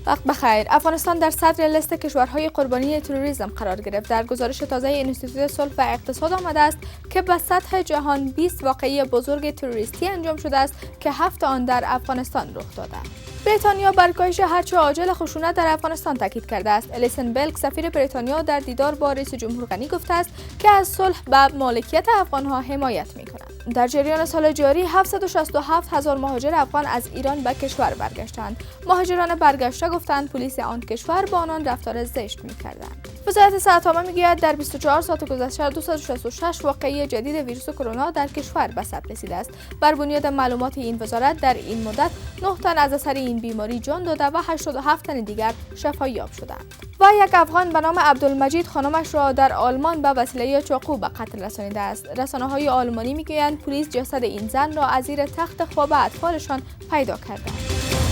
وقت بخیر. افغانستان در صدر لیست کشورهای قربانی تروریسم قرار گرفت. در گزارش تازه انستیتوت صلح و اقتصاد آمده است که به سطح جهان 20 واقعه بزرگ تروریستی انجام شده است که 7 آن در افغانستان رخ داده. بریتانیا بر کاهش هرچه عاجل خشونت در افغانستان تاکید کرده است. الیسن بلک سفیر بریتانیا در دیدار با رئیس جمهور غنی گفته است که از صلح و مالکیت افغانها حمایت می‌کند. در جریان سال جاری 767 هزار مهاجر افغان از ایران به کشور برگشتند. مهاجران برگشته گفتند پلیس آن کشور با آنان رفتار زشت می‌کردند. وزارت صحت عامه میگوید در 24 ساعت گذشته 266 واقعه جدید ویروس کرونا در کشور به ثبت رسیده است. بر بنیاد معلومات این وزارت در این مدت 9 تن از اثر این بیماری جان داده و 87 تن دیگر شفایاب شدند. و یک افغان به نام عبدالمجید خانمش را در آلمان به وسیله چاقو به قتل رسانیده است. رسانه‌های آلمانی میگویند پلیس جسد این زن را از زیر تخت خواب اطفالشان پیدا کرده است.